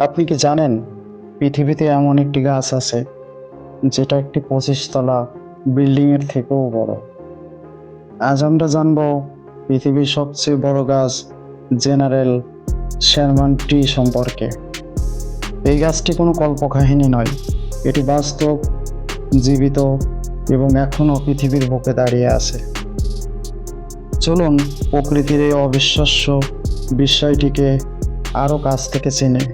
আপনি কি জানেন পৃথিবীতে এমন একটি গাছ আছে যেটা একটি 25 তলা বিল্ডিং এর থেকেও বড়? আজ আমরা জানবো পৃথিবীর সবচেয়ে বড় গাছ জেনারেল শারমান ট্রি সম্পর্কে। এই গাছটি কোনো কল্পকাহিনী নয়, এটি বাস্তব, জীবিত এবং এখনো পৃথিবীর বুকে দাঁড়িয়ে আছে। চলুন প্রকৃতির এই অবিশ্বাস্য বিষয়টিকে আরও কাছ থেকে চিনি।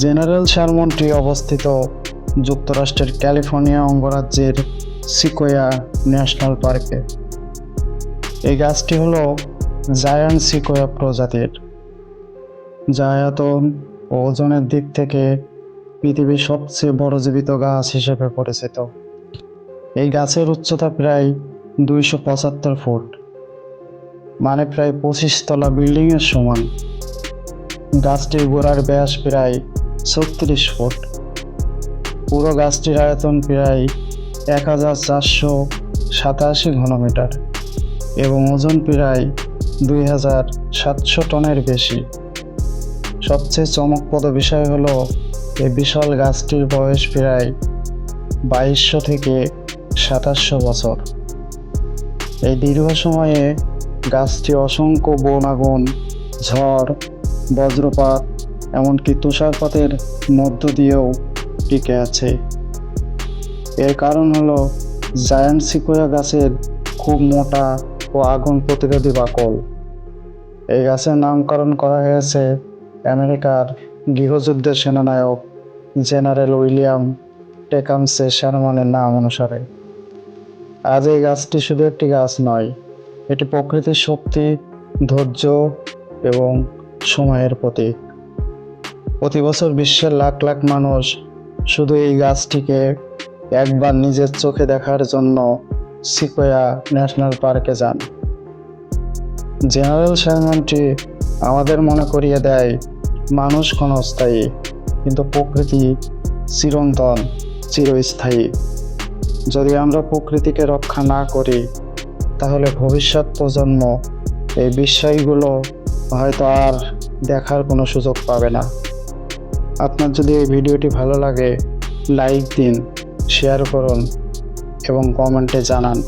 জেনারেল শারমান ট্রি অবস্থিত যুক্তরাষ্ট্রের ক্যালিফোর্নিয়া অঙ্গরাজ্যের সিকোয়া ন্যাশনাল পার্কে। এই গাছটি হলো জায়ান্ট সিকোয়া প্রজাতির, যা আয়তন ও ওজনের দিক থেকে পৃথিবীর সবচেয়ে বড় জীবিত গাছ হিসেবে পরিচিত। এই গাছের উচ্চতা প্রায় 275 ফুট, মানে প্রায় 25 তলা বিল্ডিংয়ের সমান। গাছটির গোড়ার ব্যাস প্রায় 36 ফুট। পুরো গাছটির আয়তন প্রায় 1487 ঘনমিটার এবং ওজন প্রায় 2700 টনের বেশি। সবচেয়ে চমকপ্রদ বিষয় হলো এই বিশাল গাছটির বয়স প্রায় 2200 থেকে 2700 বছর। এই দীর্ঘ সময়ে গাছটি অসংখ্য বনাগুন, ঝড়, বজ্রপাত, এমনকি তুষারপাতের মধ্য দিয়েও টিকে আছে। এর কারণ হলো জায়ান্ট সিকোয়া গাছের খুব মোটা ও আগুন প্রতিরোধী বাকল। এই গাছের নামকরণ করা হয়েছে আমেরিকার গৃহযুদ্ধের সেনানায়ক জেনারেল উইলিয়াম টেকামসে শারমানের নাম অনুসারে। আজ এই গাছটি শুধু একটি গাছ নয়, এটি প্রকৃতির শক্তি, ধৈর্য এবং সময়ের প্রতীক। প্রতি বছর বিশ্বের লাখ লাখ মানুষ শুধু এই গাছটিকে একবার নিজের চোখে দেখার জন্য সিকোয়া ন্যাশনাল পার্কে যান। জেনারেল শারমান ট্রি আমাদের মনে করিয়ে দেয় মানুষ ক্ষণস্থায়ী, কিন্তু প্রকৃতি চিরন্তন, চিরস্থায়ী। যদি আমরা প্রকৃতিকে রক্ষা না করি, তাহলে ভবিষ্যৎ প্রজন্ম এই বিষয়গুলো হয়তো আর দেখার কোনো সুযোগ পাবে না। আপনার যদি এই ভিডিওটি ভালো লাগে, লাইক দিন, শেয়ার করুন এবং কমেন্টে জানান,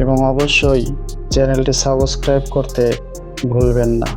এবং অবশ্যই চ্যানেলটি সাবস্ক্রাইব করতে ভুলবেন না।